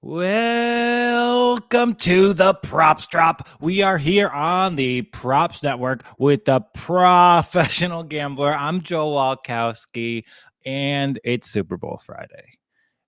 Welcome to the Props Drop. We are here on the Props Network with the professional gambler. I'm Joe Walkowski, and it's Super Bowl Friday.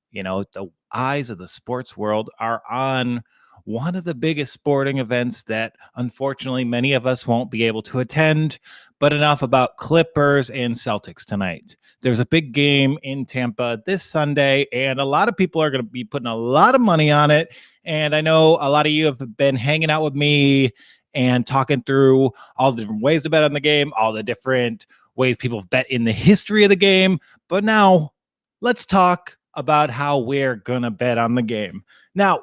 You know, the eyes of the sports world are on one of the biggest sporting events that unfortunately many of us won't be able to attend. But enough about Clippers and Celtics tonight. There's a big game in Tampa this Sunday, and a lot of people are going to be putting a lot of money on it. And I know a lot of you have been hanging out with me and talking through all the different ways to bet on the game, all the different ways people have bet in the history of the game. But now let's talk about how we're going to bet on the game. Now,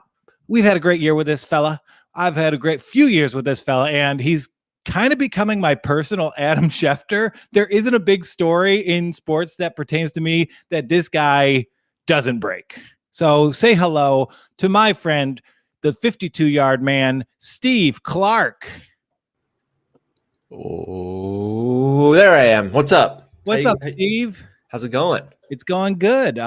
we've had a great year with this fella. I've had a great few years with this fella, and he's kind of becoming my personal Adam Schefter. There isn't a big story in sports that pertains to me that this guy doesn't break. So say hello to my friend, the 52-yard man, Steve Clark. Oh, there I am. What's up? What's up, Steve? How's it going? It's going good.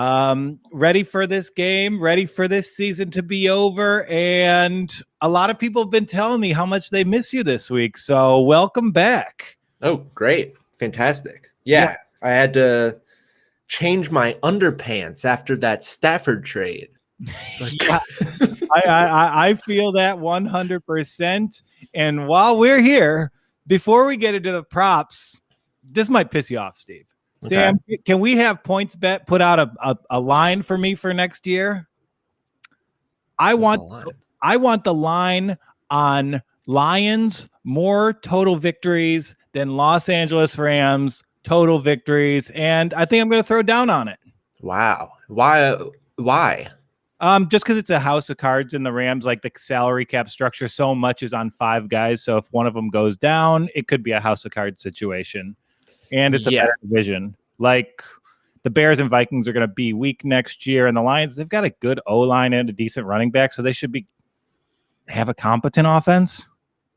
Ready for this game, ready for this season to be over. And a lot of people have been telling me how much they miss you this week. So welcome back. Oh, great. Fantastic. Yeah. I had to change my underpants after that Stafford trade. So I feel that 100%. And while we're here, before we get into the props, this might piss you off, Steve. Okay. Sam, can we have PointsBet put out a line for me for next year? I want the line on Lions more total victories than Los Angeles Rams total victories, and I think I'm going to throw down on it. Wow. Why? Just because it's a house of cards in the Rams, like the salary cap structure so much is on 5 guys. So if one of them goes down, it could be a house of cards situation. And it's a better division. Like the Bears and Vikings are going to be weak next year, and the Lions, they've got a good O-line and a decent running back, so they should have a competent offense.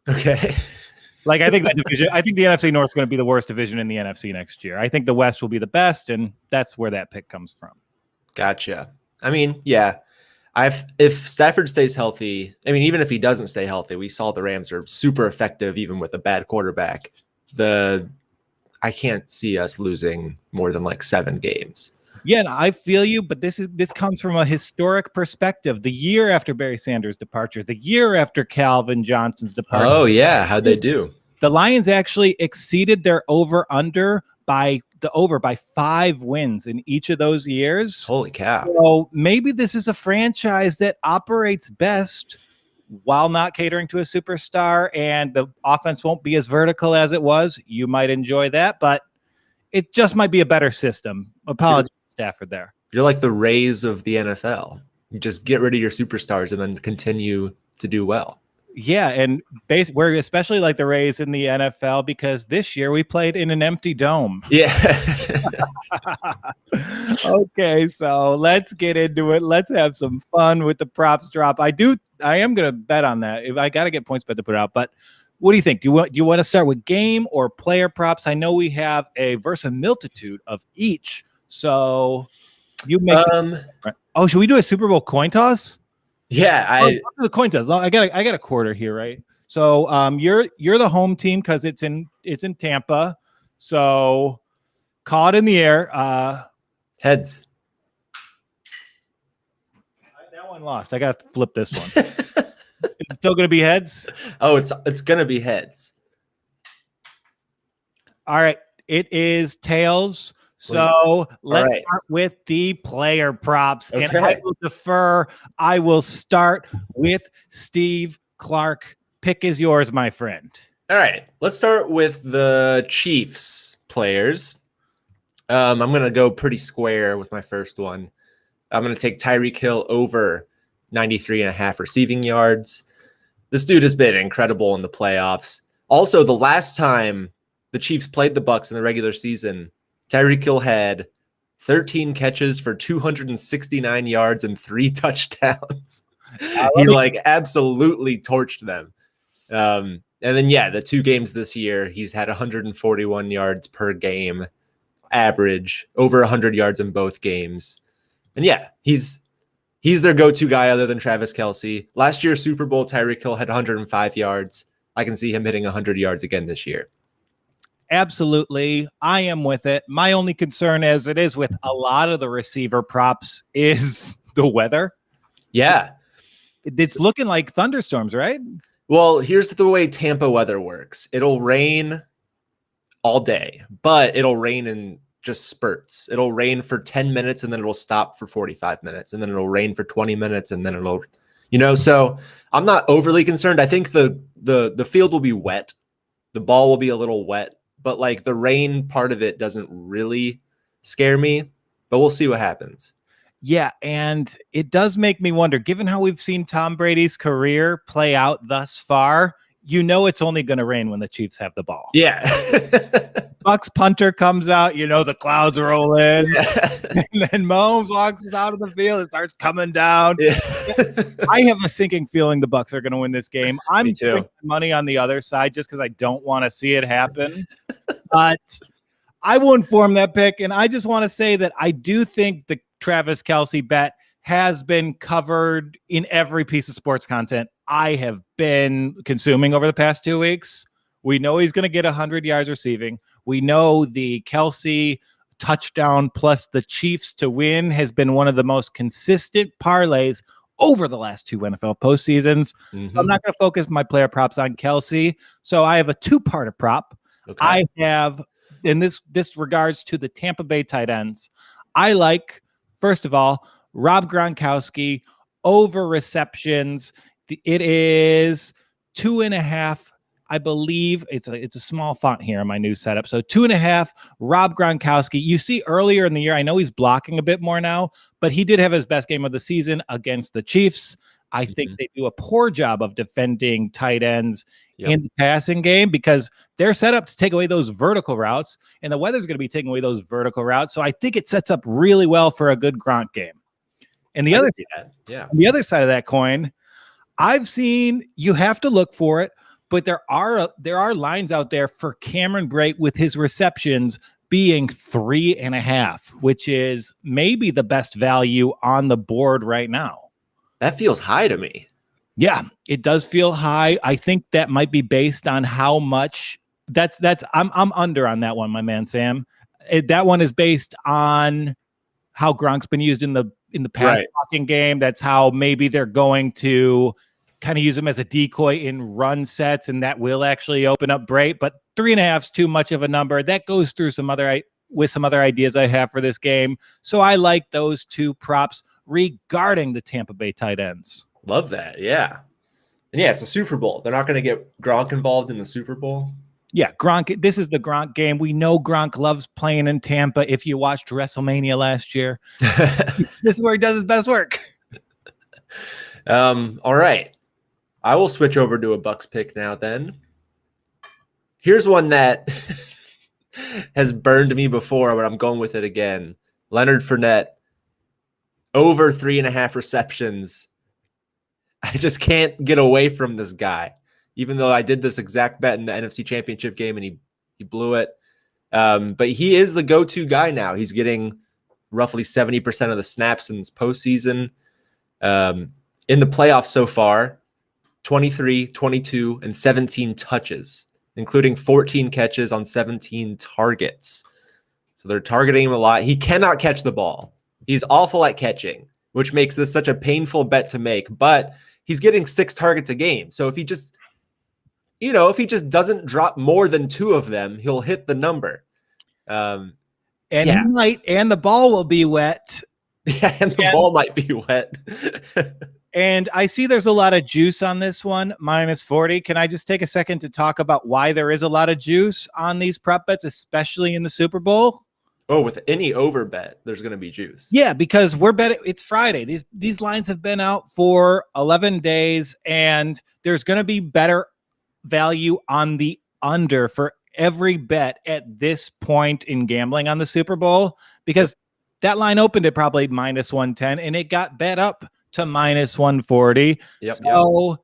Okay. Like I think the NFC North is going to be the worst division in the NFC next year. I think the West will be the best, and that's where that pick comes from. Gotcha. I mean, yeah. If Stafford stays healthy, I mean, even if he doesn't stay healthy, we saw the Rams are super effective even with a bad quarterback. I can't see us losing more than like 7 games. Yeah, and I feel you, but this comes from a historic perspective. The year after Barry Sanders' departure, the year after Calvin Johnson's departure. Oh, yeah. How'd they do? The Lions actually exceeded their over-under by 5 wins in each of those years. Holy cow. So maybe this is a franchise that operates best while not catering to a superstar, and the offense won't be as vertical as it was. You might enjoy that, but it just might be a better system. Apologies, Stafford there. You're like the Rays of the NFL. You just get rid of your superstars and then continue to do well. Yeah, and we're especially like the Rays in the NFL because this year we played in an empty dome. Yeah. Okay, so let's get into it. Let's have some fun with the props drop. I am going to bet on that. If I got to get PointsBet to put out, but what do you think? Do you want to start with game or player props? I know we have a versamiltitude of each. So you make should we do a Super Bowl coin toss? Yeah, the coin toss. I got a quarter here, right? So you're the home team because it's in Tampa. So call it in the air. Heads. That one lost. I got to flip this one. It's still going to be heads? Oh, it's going to be heads. All right. It is tails. So let's start with the player props. Okay. And I will defer. I will start with Steve Clark. Pick is yours, my friend. All right. Let's start with the Chiefs players. I'm going to go pretty square with my first one. I'm going to take Tyreek Hill over 93.5 receiving yards. This dude has been incredible in the playoffs. Also, the last time the Chiefs played the Bucs in the regular season, Tyreek Hill had 13 catches for 269 yards and 3 touchdowns. He absolutely torched them. And then, the 2 games this year, he's had 141 yards per game average, over 100 yards in both games. And he's He's their go-to guy other than Travis Kelce. Last year, Super Bowl, Tyreek Hill had 105 yards. I can see him hitting 100 yards again this year. Absolutely. I am with it. My only concern, as it is with a lot of the receiver props, is the weather. Yeah. It's looking like thunderstorms, right? Well, here's the way Tampa weather works. It'll rain all day, but it'll rain in just spurts. It'll rain for 10 minutes and then it'll stop for 45 minutes. And then it'll rain for 20 minutes and then it'll, so I'm not overly concerned. I think the field will be wet. The ball will be a little wet, but like the rain part of it doesn't really scare me, but we'll see what happens. Yeah, and it does make me wonder, given how we've seen Tom Brady's career play out thus far, it's only going to rain when the Chiefs have the ball. Yeah. Bucs punter comes out, the clouds roll in. Yeah. And then Mahomes walks out of the field and starts coming down. Yeah. I have a sinking feeling the Bucs are going to win this game. I'm putting money on the other side just because I don't want to see it happen. But I will inform that pick, and I just want to say that I do think the Travis Kelce bet has been covered in every piece of sports content I have been consuming over the past 2 weeks. We know he's going to get 100 yards receiving. We know the Kelce touchdown plus the Chiefs to win has been one of the most consistent parlays over the last 2 NFL postseasons. Mm-hmm. So I'm not going to focus my player props on Kelce. So I have a 2-part prop. Okay. I have, in this regards to the Tampa Bay tight ends, I like, first of all, Rob Gronkowski over receptions. It is 2.5. I believe it's a small font here in my new setup. So 2.5, Rob Gronkowski. You see earlier in the year, I know he's blocking a bit more now, but he did have his best game of the season against the Chiefs. I think they do a poor job of defending tight ends in the passing game because they're set up to take away those vertical routes, and the weather's going to be taking away those vertical routes. So I think it sets up really well for a good Gronk game. And the other side of that coin, I've seen, you have to look for it, but there are lines out there for Cameron Brate with his receptions being 3.5, which is maybe the best value on the board right now. That feels high to me. Yeah, it does feel high. I think that might be based on how much I'm under on that one, my man Sam. That one is based on how Gronk's been used in the pass blocking game. That's how maybe they're going to kind of use him as a decoy in run sets, and that will actually open up Brate. But 3.5 is too much of a number. That goes through some other ideas I have for this game. So I like those 2 props regarding the Tampa Bay tight ends. Love that. Yeah. And yeah, it's a Super Bowl. They're not going to get Gronk involved in the Super Bowl. Yeah, Gronk. This is the Gronk game. We know Gronk loves playing in Tampa. If you watched WrestleMania last year, this is where he does his best work. All right. I will switch over to a Bucs pick now then. Here's one that has burned me before, but I'm going with it again. Leonard Fournette, over 3.5 receptions. I just can't get away from this guy, even though I did this exact bet in the NFC Championship game and he blew it. But he is the go-to guy now. He's getting roughly 70% of the snaps in this postseason. In the playoffs so far, 23, 22, and 17 touches, including 14 catches on 17 targets. So they're targeting him a lot. He cannot catch the ball. He's awful at catching, which makes this such a painful bet to make. But he's getting 6 targets a game. So if he just, doesn't drop more than 2 of them, he'll hit the number. And he might, and the ball will be wet. Yeah, and the ball might be wet. And I see there's a lot of juice on this one, -40. Can I just take a second to talk about why there is a lot of juice on these prop bets, especially in the Super Bowl? Oh, with any over bet, there's going to be juice. Yeah, because we're betting. It's Friday. These lines have been out for 11 days, and there's going to be better value on the under for every bet at this point in gambling on the Super Bowl, because that line opened at probably -110, and it got bet up to -140. Yep, so,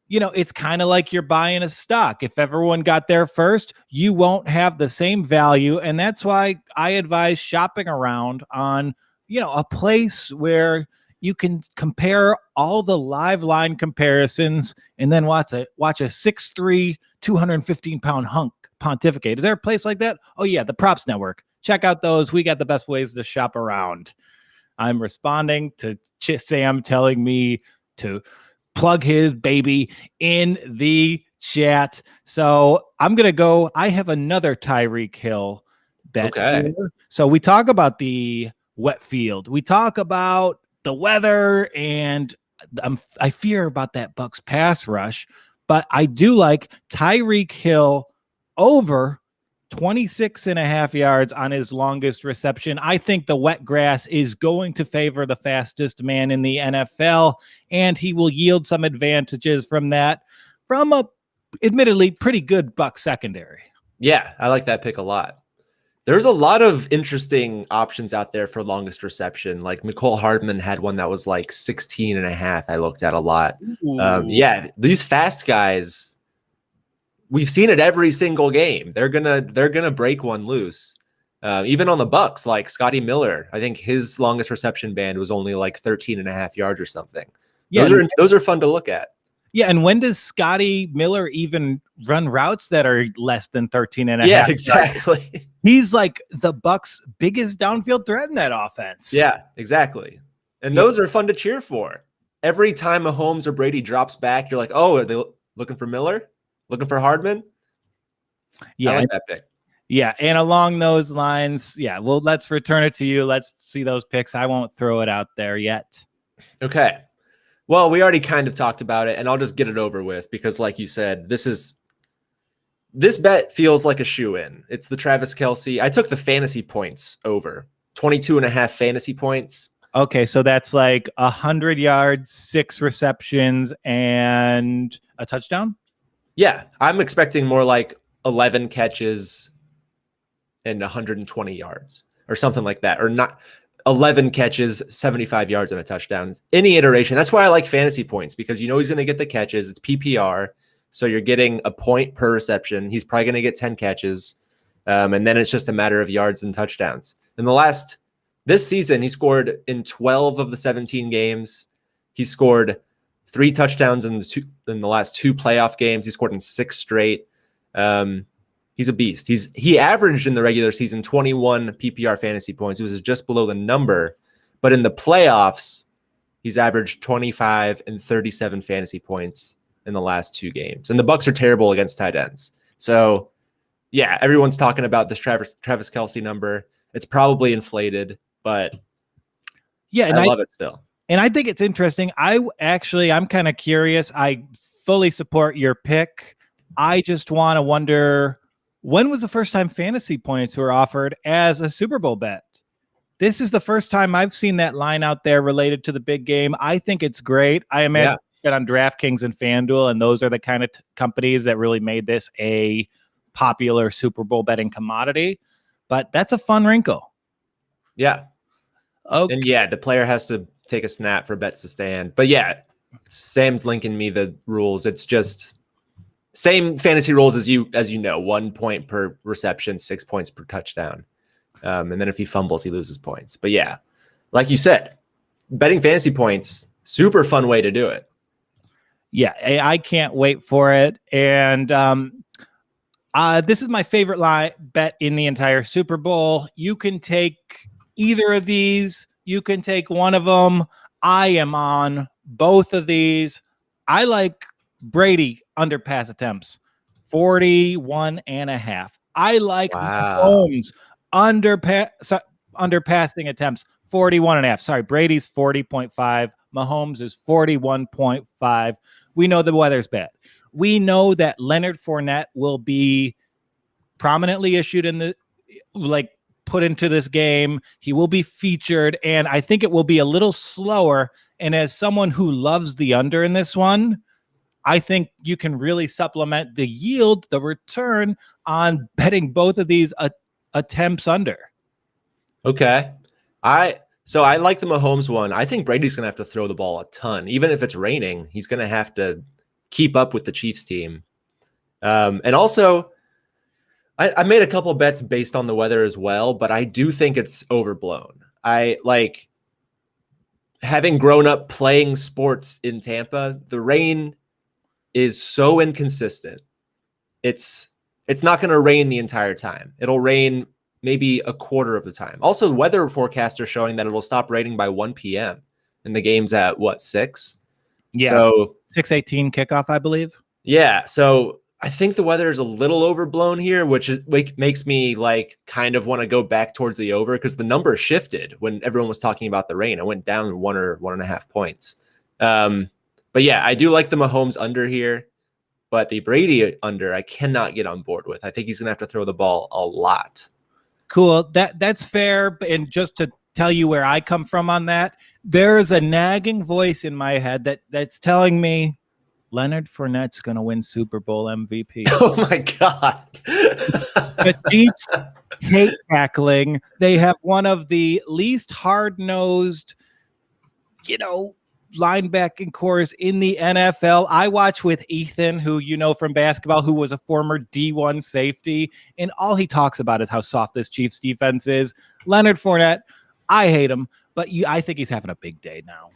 it's kind of like you're buying a stock. If everyone got there first, you won't have the same value. And that's why I advise shopping around on, a place where you can compare all the live line comparisons and then watch a 6'3", 215-pound hunk pontificate. Is there a place like that? Oh, yeah, the Props Network. Check out those. We got the best ways to shop around. I'm responding to Sam telling me to plug his baby in the chat. So I'm going to go. I have another Tyreek Hill bet. Okay. Here. So we talk about the wet field. We talk about the weather, and I fear about that Bucs pass rush, but I do like Tyreek Hill over 26.5 yards on his longest reception. I think the wet grass is going to favor the fastest man in the NFL, and he will yield some advantages from that, from a admittedly pretty good Bucs secondary. Yeah, I like that pick a lot. There's a lot of interesting options out there for longest reception. Like Mecole Hardman had one that was like 16.5. I looked at a lot. Yeah, these fast guys, we've seen it every single game. They're gonna break one loose. Even on the Bucs, like Scottie Miller, I think his longest reception band was only like 13.5 yards or something. Yeah, those are fun to look at. Yeah, and when does Scottie Miller even run routes that are less than 13.5? Yeah, exactly. He's like the Bucs' biggest downfield threat in that offense. Yeah, exactly. And those are fun to cheer for. Every time Mahomes or Brady drops back, you're like, oh, are they looking for Miller? Looking for Hardman? Yeah, I like that pick. Yeah, and along those lines, yeah, well, let's return it to you. Let's see those picks. I won't throw it out there yet. Okay. Well, we already kind of talked about it, and I'll just get it over with because, like you said, this bet feels like a shoe-in. It's the Travis Kelce. I took the fantasy points over. 22.5 fantasy points. Okay, so that's like 100 yards, 6 receptions, and a touchdown? Yeah, I'm expecting more like 11 catches and 120 yards or something like that. Or not 11 catches, 75 yards and a touchdown. Any iteration. That's why I like fantasy points, because you know he's going to get the catches. It's PPR. So you're getting a point per reception. He's probably going to get 10 catches. And then it's just a matter of yards and touchdowns. This season, he scored in 12 of the 17 games. He scored 3 touchdowns in the last 2 playoff games. He scored in 6 straight. He's a beast. He averaged in the regular season 21 PPR fantasy points. It was just below the number. But in the playoffs, he's averaged 25 and 37 fantasy points in the last 2 games. And the Bucs are terrible against tight ends. So, yeah, everyone's talking about this Travis Kelce number. It's probably inflated, but yeah, and I love it still. And I think it's interesting. I'm kind of curious. I fully support your pick. I just want to wonder, when was the first time fantasy points were offered as a Super Bowl bet? This is the first time I've seen that line out there related to the big game. I think it's great. I imagine it on DraftKings and FanDuel, and those are the kind of companies that really made this a popular Super Bowl betting commodity. But that's a fun wrinkle. Yeah. Okay. And yeah, the player has to take a snap for bets to stand. But yeah, Sam's linking me the rules. It's just same fantasy rules as you know, 1 point per reception, 6 points per touchdown. And then if he fumbles, he loses points. But yeah, like you said, betting fantasy points, super fun way to do it. Yeah, I can't wait for it. And this is my favorite bet in the entire Super Bowl. You can take either of these. You can take one of them. I am on both of these. I like Brady under pass attempts, 41.5. I like Mahomes under passing attempts, 41.5. Sorry, Brady's 40.5. Mahomes is 41.5. We know the weather's bad. We know that Leonard Fournette will be prominently issued in put into this game. He will be featured, and I think it will be a little slower. And as someone who loves the under in this one, I think you can really supplement the yield, the return on betting both of these attempts under. Okay. So I like the Mahomes one. I think Brady's going to have to throw the ball a ton. Even if it's raining, he's going to have to keep up with the Chiefs team. And also, I made a couple bets based on the weather as well, but I do think it's overblown. having grown up playing sports in Tampa, the rain is so inconsistent. It's not going to rain the entire time. It'll rain maybe a quarter of the time. Also, weather forecasts are showing that it'll stop raining by 1 p.m. and the game's at what, 6? Yeah. So 6:18 kickoff, I believe. Yeah. So I think the weather is a little overblown here, which makes me like kind of want to go back towards the over because the number shifted when everyone was talking about the rain. I went down 1 or 1.5 points. But yeah, I do like the Mahomes under here, but the Brady under I cannot get on board with. I think he's going to have to throw the ball a lot. Cool. That's fair. And just to tell you where I come from on that, there's a nagging voice in my head that's telling me Leonard Fournette's going to win Super Bowl MVP. Oh my God. The Chiefs hate tackling. They have one of the least hard-nosed, linebacking cores in the NFL. I watch with Ethan, who you know from basketball, who was a former D1 safety, and all he talks about is how soft this Chiefs defense is. Leonard Fournette, I hate him, but I think he's having a big day now.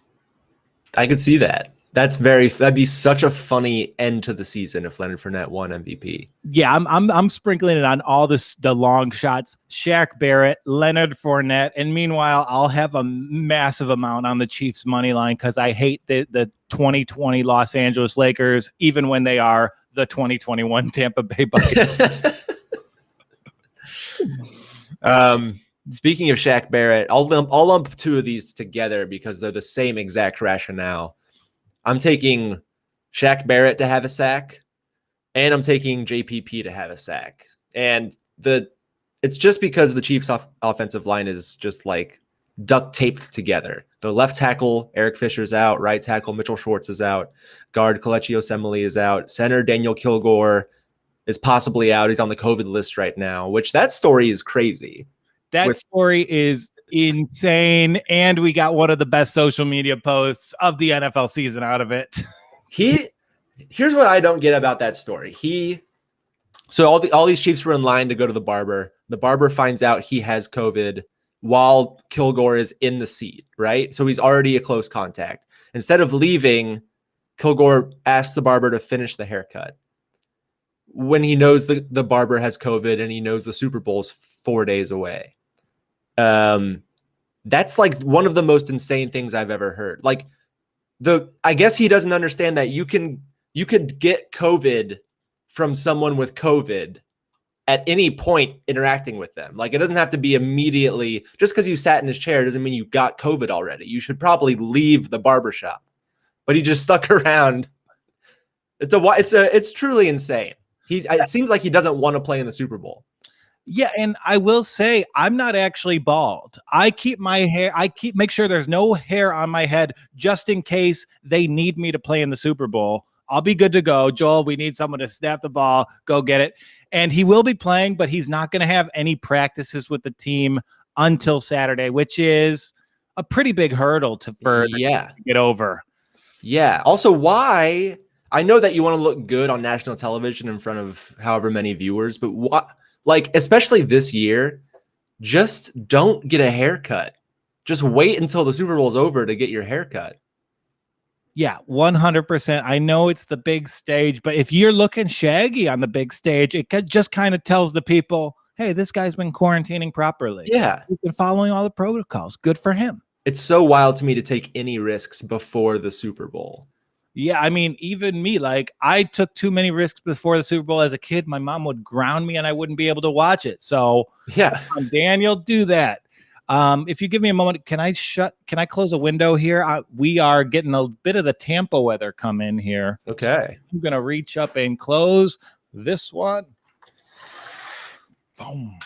I could see that. That'd be such a funny end to the season if Leonard Fournette won MVP. Yeah, I'm sprinkling it on all the long shots. Shaq Barrett, Leonard Fournette, and meanwhile, I'll have a massive amount on the Chiefs money line because I hate the 2020 Los Angeles Lakers, even when they are the 2021 Tampa Bay Buccaneers. Speaking of Shaq Barrett, I'll lump two of these together because they're the same exact rationale. I'm taking Shaq Barrett to have a sack, and I'm taking JPP to have a sack. And it's just because the Chiefs' offensive line is just like duct taped together. The left tackle, Eric Fisher's out. Right tackle, Mitchell Schwartz is out. Guard, Kelechi Osemele is out. Center, Daniel Kilgore is possibly out. He's on the COVID list right now, which that story is crazy. That story is insane, and we got one of the best social media posts of the NFL season out of it. Here's what I don't get about that story. So all these Chiefs were in line to go to the barber. The barber finds out he has COVID while Kilgore is in the seat, right? So he's already a close contact. Instead of leaving, Kilgore asks the barber to finish the haircut when he knows the barber has COVID and he knows the Super Bowl's 4 days away. That's like one of the most insane things I've ever heard. Like I guess he doesn't understand that you can get COVID from someone with COVID at any point interacting with them. Like it doesn't have to be immediately just because you sat in his chair doesn't mean you got COVID already. You should probably leave the barbershop, but he just stuck around. It's truly insane. It seems like he doesn't want to play in the Super Bowl. Yeah, and I will say I'm not actually bald. I keep my hair. Make sure there's no hair on my head just in case they need me to play in the Super Bowl. I'll be good to go. Joel, we need someone to snap the ball. Go get it. And he will be playing, but he's not going to have any practices with the team until Saturday, which is a pretty big hurdle to get over. Yeah. Also, why? I know that you want to look good on national television in front of however many viewers, but what? Like, especially this year, just don't get a haircut. Just wait until the Super Bowl is over to get your haircut. Yeah, 100%. I know it's the big stage, but if you're looking shaggy on the big stage, it just kind of tells the people, hey, this guy's been quarantining properly. Yeah. He's been following all the protocols. Good for him. It's so wild to me to take any risks before the Super Bowl. Yeah, I mean, even me, like I took too many risks before the Super Bowl as a kid. My mom would ground me and I wouldn't be able to watch it. So yeah, Daniel, do that. If you give me a moment, can I close a window here? We are getting a bit of the Tampa weather come in here. Okay. So I'm going to reach up and close this one. Boom.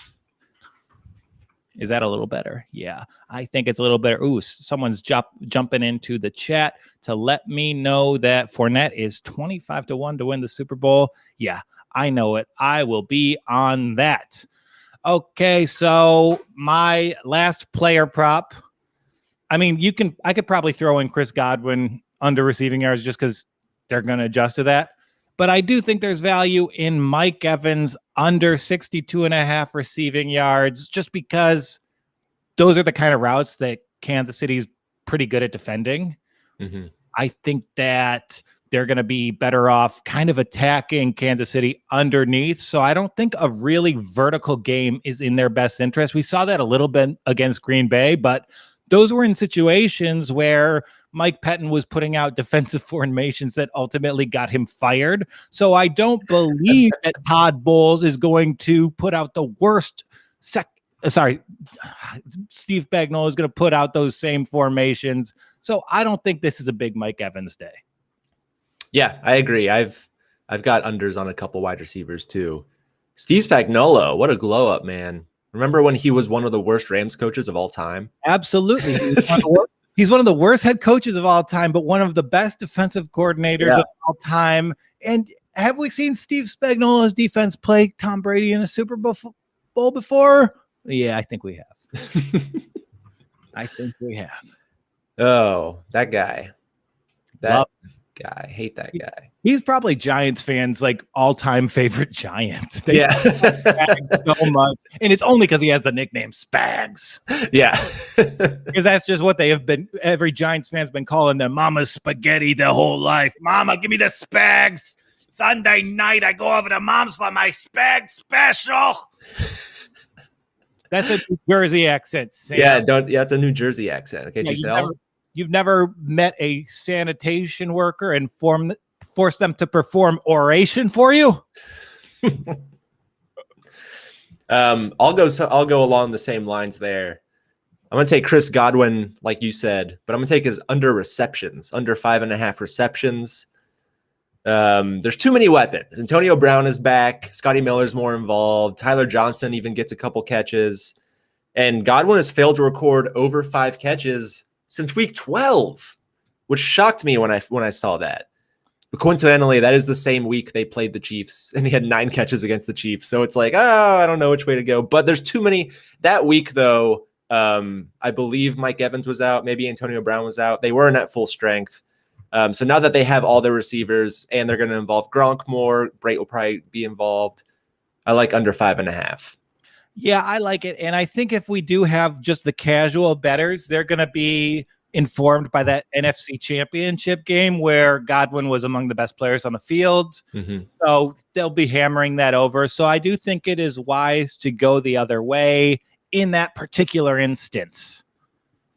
Is that a little better? Yeah, I think it's a little better. Ooh, someone's jumping into the chat to let me know that Fournette is 25-1 to win the Super Bowl. Yeah, I know it. I will be on that. Okay, so my last player prop. I mean, I could probably throw in Chris Godwin under receiving yards just because they're going to adjust to that. But I do think there's value in Mike Evans under 62.5 receiving yards, just because those are the kind of routes that Kansas City's pretty good at defending. Mm-hmm. I think that they're going to be better off kind of attacking Kansas City underneath. So I don't think a really vertical game is in their best interest. We saw that a little bit against Green Bay, but those were in situations where Mike Pettin was putting out defensive formations that ultimately got him fired. So I don't believe that Todd Bowles is going to put out the worst Steve Spagnuolo is going to put out those same formations. So I don't think this is a big Mike Evans day. Yeah, I agree. I've got unders on a couple wide receivers too. Steve Spagnuolo, what a glow up, man. Remember when he was one of the worst Rams coaches of all time? Absolutely. He's one of the worst head coaches of all time, but one of the best defensive coordinators of all time. And have we seen Steve Spagnuolo's defense play Tom Brady in a Super Bowl before? Yeah, I think we have. I think we have. Oh, that guy. Guy. Hate that guy. He's probably Giants fans like all-time favorite Giant. They so much, and it's only because he has the nickname Spags. Yeah, because that's just what they have been. Every Giants fan's been calling them Mama's spaghetti their whole life. Mama, give me the Spags. Sunday night, I go over to Mom's for my Spag special. That's a New Jersey accent. Sam. Yeah, it's a New Jersey accent. Okay, You've never met a sanitation worker and force them to perform oration for you? I'll go along the same lines there. I'm gonna take Chris Godwin, like you said, but I'm gonna take his under receptions, under 5.5 receptions. There's too many weapons. Antonio Brown is back. Scottie Miller's more involved. Tyler Johnson even gets a couple catches, and Godwin has failed to record over 5 catches since week 12, which shocked me when I saw that. But coincidentally, that is the same week they played the Chiefs, and he had 9 catches against the Chiefs. So it's like, I don't know which way to go. But there's too many. That week, though, I believe Mike Evans was out. Maybe Antonio Brown was out. They weren't at full strength. So now that they have all their receivers and they're going to involve Gronk more, Brate will probably be involved. I like under 5.5. Yeah, I like it. And I think if we do have just the casual bettors, they're going to be informed by that NFC Championship game where Godwin was among the best players on the field. Mm-hmm. So they'll be hammering that over. So I do think it is wise to go the other way in that particular instance.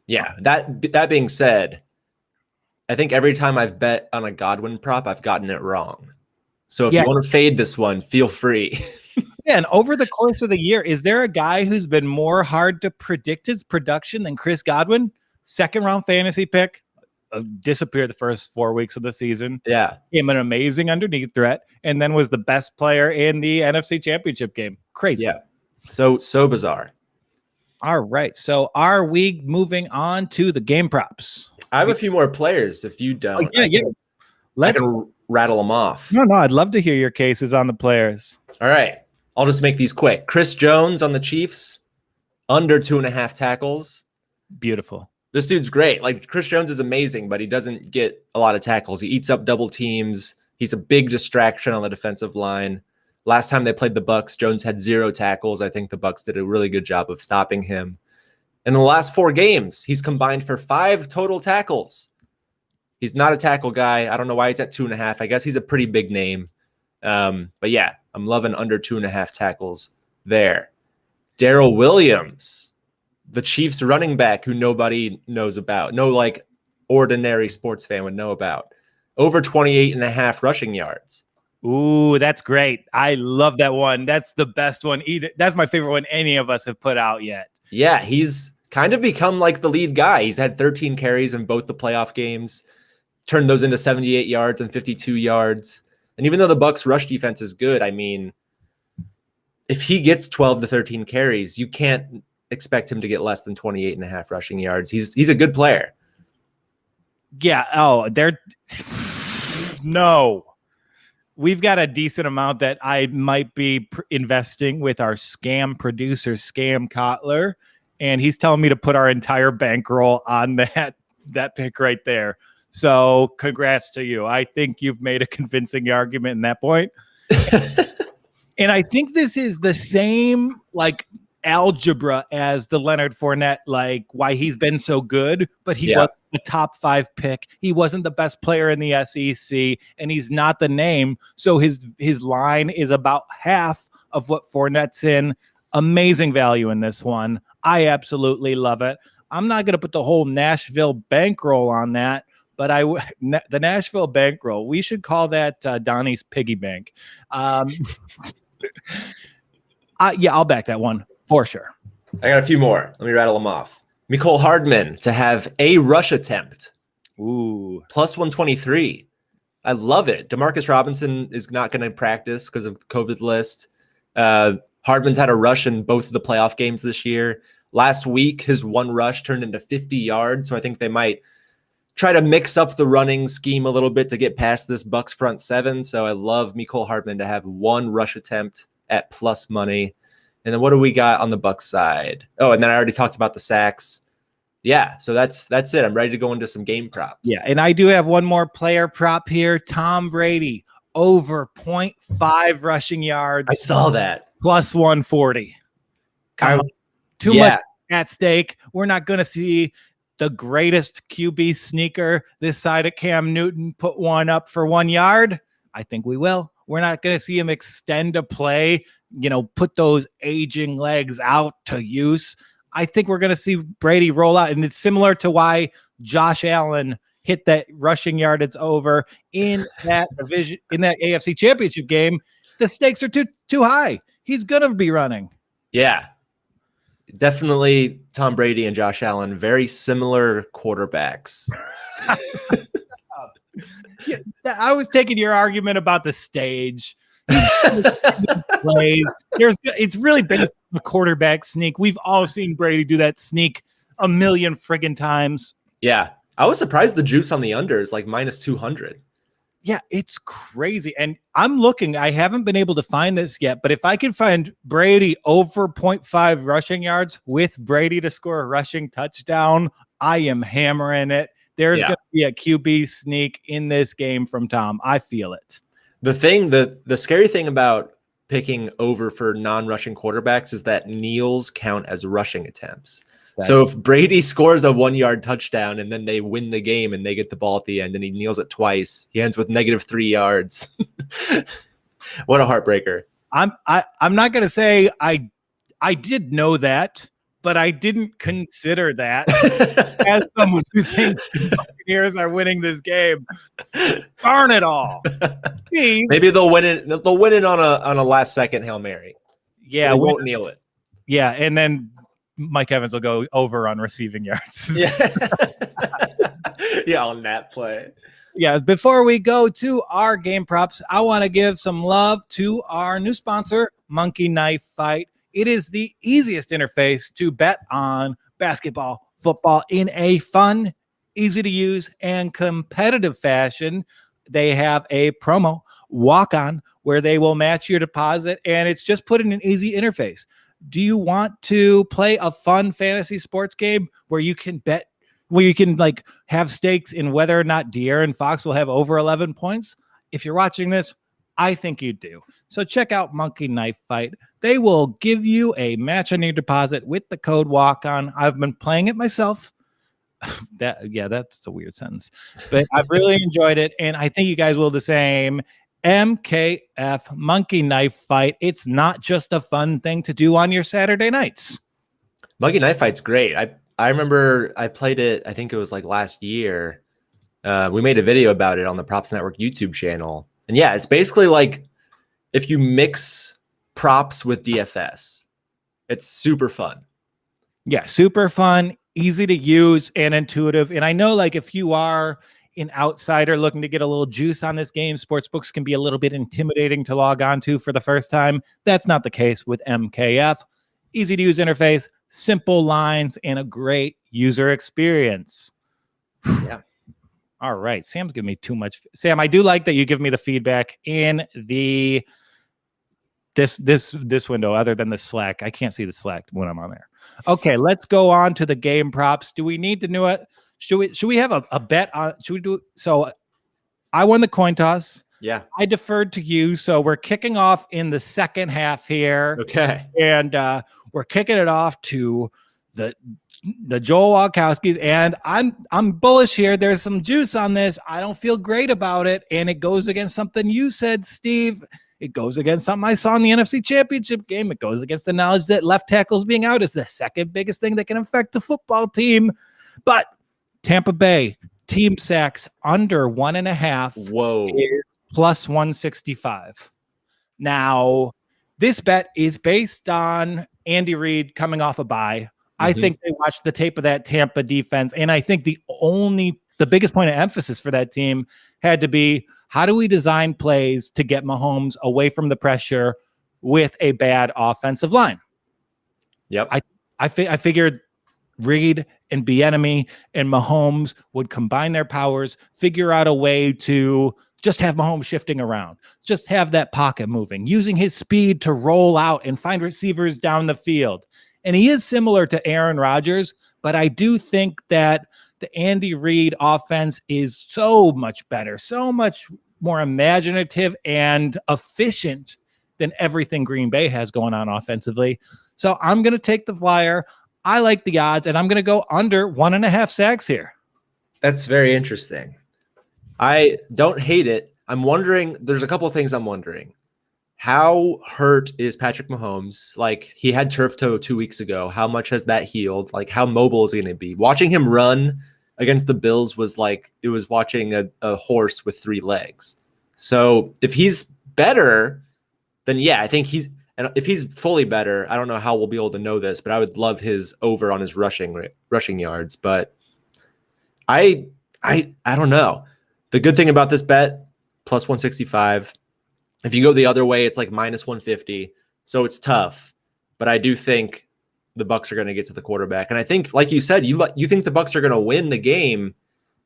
Yeah, that being said, I think every time I've bet on a Godwin prop, I've gotten it wrong. So if you want to fade this one, feel free. Yeah, and over the course of the year, is there a guy who's been more hard to predict his production than Chris Godwin? Second-round fantasy pick, disappeared the first 4 weeks of the season. Yeah. Became an amazing underneath threat, and then was the best player in the NFC Championship game. Crazy. Yeah. So bizarre. All right, so are we moving on to the game props? I have a few more players if you don't. I can rattle them off. No, I'd love to hear your cases on the players. All right. I'll just make these quick. Chris Jones on the Chiefs, under 2.5 tackles. Beautiful. This dude's great. Like, Chris Jones is amazing, but he doesn't get a lot of tackles. He eats up double teams. He's a big distraction on the defensive line. Last time they played the Bucs, Jones had 0 tackles. I think the Bucs did a really good job of stopping him. In the last 4 games, he's combined for 5 total tackles. He's not a tackle guy. I don't know why he's at 2.5. I guess he's a pretty big name. But yeah, I'm loving under 2.5 tackles there. Darrell Williams, the Chiefs running back who nobody knows about. No, like, ordinary sports fan would know about. Over 28.5 rushing yards. Ooh, that's great. I love that one. That's the best one. That's my favorite one any of us have put out yet. Yeah, he's kind of become like the lead guy. He's had 13 carries in both the playoff games, turned those into 78 yards and 52 yards. And even though the Bucs rush defense is good, I mean, if he gets 12 to 13 carries, you can't expect him to get less than 28.5 rushing yards. He's a good player. Yeah. Oh, no. We've got a decent amount that I might be investing with our scam producer, Scam Kotler, and he's telling me to put our entire bankroll on that pick right there. So congrats to you. I think you've made a convincing argument in that point. And I think this is the same, like, algebra as the Leonard Fournette, like why he's been so good, but he wasn't the top 5 pick. He wasn't the best player in the SEC, and he's not the name. So his line is about half of what Fournette's in. Amazing value in this one. I absolutely love it. I'm not going to put the whole Nashville bankroll on that, but the Nashville bankroll, we should call that Donnie's piggy bank. I'll back that one for sure. I got a few more. Let me rattle them off. Mecole Hardman to have a rush attempt. Ooh. Plus 123. I love it. Demarcus Robinson is not going to practice because of COVID list. Hardman's had a rush in both of the playoff games this year. Last week, his one rush turned into 50 yards. So I think they might try to mix up the running scheme a little bit to get past this Bucs front 7. So I love Mecole Hardman to have one rush attempt at plus money. And then what do we got on the Bucs side? Oh, and then I already talked about the sacks. Yeah, so that's it. I'm ready to go into some game props. Yeah, and I do have one more player prop here. Tom Brady over 0.5 rushing yards. I saw that. Plus 140. Too much at stake. We're not going to see the greatest QB sneaker this side of Cam Newton put one up for 1 yard. I think we will. We're not going to see him extend a play, put those aging legs out to use. I think we're going to see Brady roll out, and it's similar to why Josh Allen hit that rushing yardage over in that division, in that AFC Championship game. The stakes are too high. He's going to be running. Yeah, definitely Tom Brady and Josh Allen, very similar quarterbacks. Yeah, I was taking your argument about the stage. It's really based on a quarterback sneak. We've all seen Brady do that sneak a million friggin' times. Yeah, I was surprised the juice on the under is like minus 200. Yeah, it's crazy. And I'm looking, I haven't been able to find this yet, but if I can find Brady over 0.5 rushing yards with Brady to score a rushing touchdown, I am hammering it. There's going to be a QB sneak in this game from Tom. I feel it. The scary thing about picking over for non-rushing quarterbacks is that kneels count as rushing attempts. So if Brady scores a 1 yard touchdown and then they win the game and they get the ball at the end and he kneels it twice, he ends with -3 yards. What a heartbreaker. I'm not going to say I did know that, but I didn't consider that as someone who thinks the Buccaneers are winning this game. Darn it all. Maybe they'll win it. They'll win it on a last second Hail Mary. Yeah, so they won't kneel it. Yeah, and then Mike Evans will go over on receiving yards. Yeah, on that play. Yeah, before we go to our game props, I want to give some love to our new sponsor, Monkey Knife Fight. It is the easiest interface to bet on basketball, football in a fun, easy to use, and competitive fashion. They have a promo, Walk On, where they will match your deposit, and it's just put in an easy interface. Do you want to play a fun fantasy sports game where you can bet, where you can like have stakes in whether or not De'Aaron Fox will have over 11 points? If you're watching this, I think you do. So check out Monkey Knife Fight. They will give you a match on your deposit with the code WALK-ON. I've been playing it myself. That's a weird sentence, but I've really enjoyed it, and I think you guys will the same. MKF Monkey Knife Fight. It's not just a fun thing to do on your Saturday nights. Monkey Knife Fight's great. I remember I played it, I think it was like last year. We made a video about it on the Props Network YouTube channel. And yeah, it's basically like if you mix props with DFS, it's super fun. Yeah, super fun, easy to use, and intuitive. And I know, like, if you are an outsider looking to get a little juice on this game, sportsbooks can be a little bit intimidating to log on to for the first time. That's not the case with MKF. Easy to use interface, simple lines, and a great user experience. Yeah. All right. Sam's giving me too much. Sam, I do like that you give me the feedback in the this window other than the Slack. I can't see the Slack when I'm on there. Okay, let's go on to the game props. Do we need to know it? Should we have a bet on, should we do, so I won the coin toss. Yeah. I deferred to you. So we're kicking off in the second half here. Okay. And we're kicking it off to the Joel Walkowskis, and I'm bullish here. There's some juice on this. I don't feel great about it, and it goes against something you said, Steve. It goes against something I saw in the NFC Championship game. It goes against the knowledge that left tackles being out is the second biggest thing that can affect the football team. But Tampa Bay team sacks under 1.5. Whoa. Plus 165. Now, this bet is based on Andy Reid coming off a bye. I think they watched the tape of that Tampa defense, and I think the biggest point of emphasis for that team had to be, how do we design plays to get Mahomes away from the pressure with a bad offensive line? Yep. I figured Reid and Bieniemy and Mahomes would combine their powers, figure out a way to just have Mahomes shifting around, just have that pocket moving, using his speed to roll out and find receivers down the field. And he is similar to Aaron Rodgers, but I do think that the Andy Reid offense is so much better, so much more imaginative and efficient than everything Green Bay has going on offensively. So I'm going to take the flyer. I like the odds, and I'm going to go under 1.5 sacks here. That's very interesting. I don't hate it. I'm wondering, there's a couple of things I'm wondering. How hurt is Patrick Mahomes? Like, he had turf toe 2 weeks ago. How much has that healed? Like, how mobile is he going to be? Watching him run against the Bills was like it was watching a horse with 3 legs. So if he's better, then yeah, I think and if he's fully better, I don't know how we'll be able to know this, but I would love his over on his rushing yards. But I don't know. The good thing about this bet, plus 165. If you go the other way, it's like minus 150. So it's tough. But I do think the Bucs are going to get to the quarterback. And I think, like you said, you think the Bucs are going to win the game.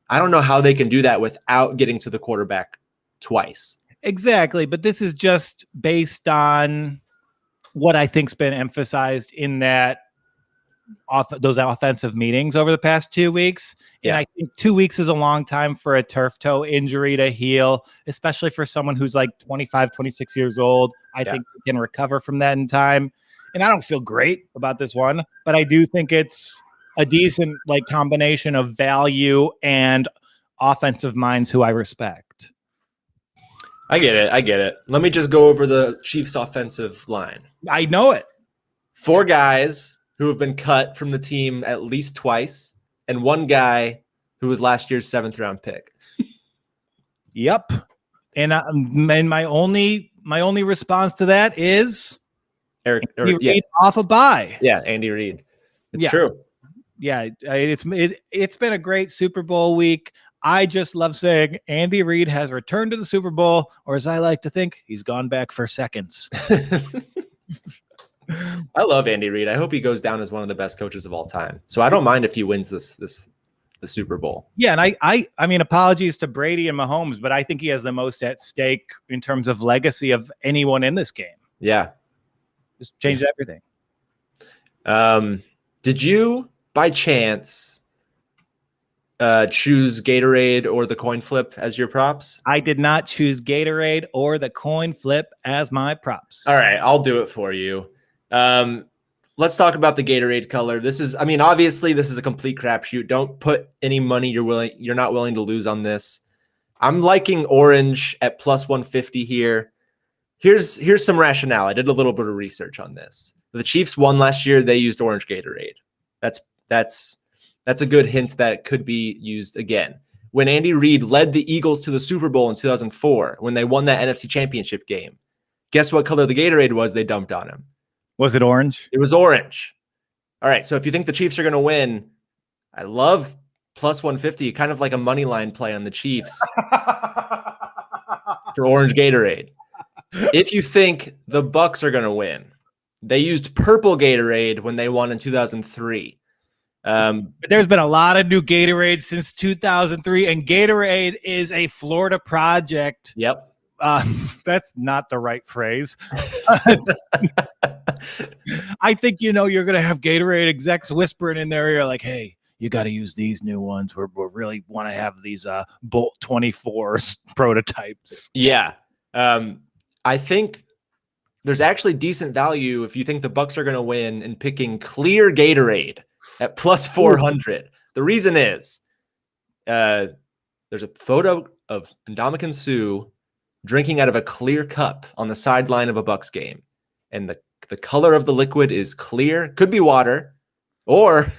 I don't know how they can do that without getting to the quarterback twice. Exactly. But this is just based on what I think's been emphasized in that those offensive meetings over the past 2 weeks. And I think 2 weeks is a long time for a turf toe injury to heal, especially for someone who's like 25, 26 years old. I think they can recover from that in time. And I don't feel great about this one, but I do think it's a decent like combination of value and offensive minds who I respect. I get it. Let me just go over the Chiefs' offensive line. I know it. 4 guys who have been cut from the team at least twice, and 1 guy who was last year's 7th-round pick. Yep. And my only response to that is Andy Reid off a bye. Yeah, Andy Reid. It's true. Yeah, it's been a great Super Bowl week. I just love saying Andy Reid has returned to the Super Bowl, or as I like to think, he's gone back for seconds. I love Andy Reid. I hope he goes down as one of the best coaches of all time. So I don't mind if he wins the Super Bowl. Yeah, and I mean, apologies to Brady and Mahomes, but I think he has the most at stake in terms of legacy of anyone in this game. Yeah. Just changed everything. Did you, by chance, choose Gatorade or the coin flip as your props? I did not choose Gatorade or the coin flip as my props. All right, I'll do it for you. Let's talk about the Gatorade color. Obviously this is a complete crapshoot. Don't put any money you're not willing to lose on this. I'm liking orange at plus 150 here. Here's some rationale. I did a little bit of research on this. The Chiefs won last year. They used orange Gatorade. That's a good hint that it could be used again. When Andy Reid led the Eagles to the Super Bowl in 2004, when they won that NFC Championship game, guess what color the Gatorade was they dumped on him? Was it orange? It was orange. All right, so if you think the Chiefs are going to win, I love plus 150, kind of like a money line play on the Chiefs for orange Gatorade. If you think the Bucs are going to win, they used purple Gatorade when they won in 2003. But there's been a lot of new Gatorade since 2003, and Gatorade is a Florida project. Yep. That's not the right phrase. I think, you're going to have Gatorade execs whispering in their ear like, hey, you got to use these new ones. We really want to have these Bolt 24 prototypes. Yeah. I think there's actually decent value if you think the Bucs are going to win in picking clear Gatorade at plus 400. The reason is there's a photo of Ndamukong Suh drinking out of a clear cup on the sideline of a Bucs game. And the color of the liquid is clear. Could be water or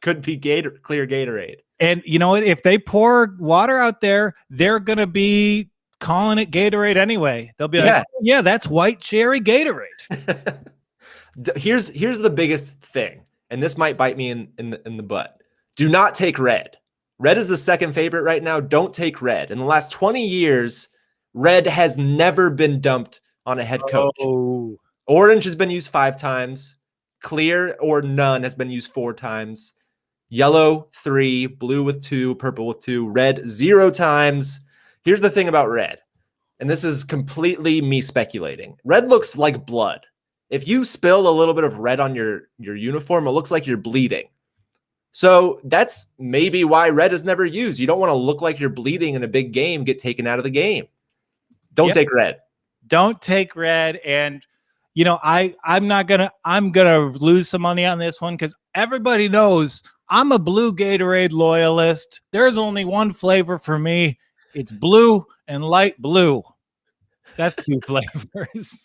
could be clear Gatorade. And you know what? If they pour water out there, they're going to be calling it Gatorade anyway. They'll be like, oh, yeah, that's white cherry Gatorade. Here's the biggest thing, and this might bite me in the butt. Do not take red. Red is the second favorite right now. Don't take red. In the last 20 years, red has never been dumped on a head coach. Oh. Orange has been used 5 times. Clear or none has been used 4 times. Yellow 3, blue with 2, purple with 2, red 0 times. Here's the thing about red, and this is completely me speculating. Red looks like blood. If you spill a little bit of red on your uniform, it looks like you're bleeding. So that's maybe why red is never used. You don't want to look like you're bleeding in a big game, get taken out of the game. Don't take red. Don't take red. And you know, I'm gonna lose some money on this one because everybody knows I'm a blue Gatorade loyalist. There's only one flavor for me. It's blue and light blue. That's 2 flavors.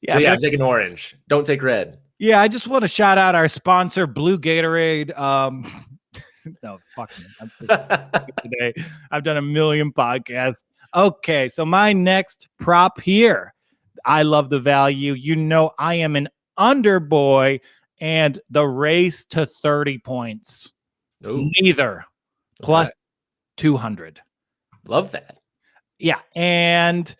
I'm taking orange. Don't take red. Yeah, I just want to shout out our sponsor, Blue Gatorade. No, fuck me. I'm so today. I've done a million podcasts. Okay, so my next prop here. I love the value. You know, I am an under boy, and the race to 30 points. Ooh. Neither. Plus 200. Love that. Yeah, and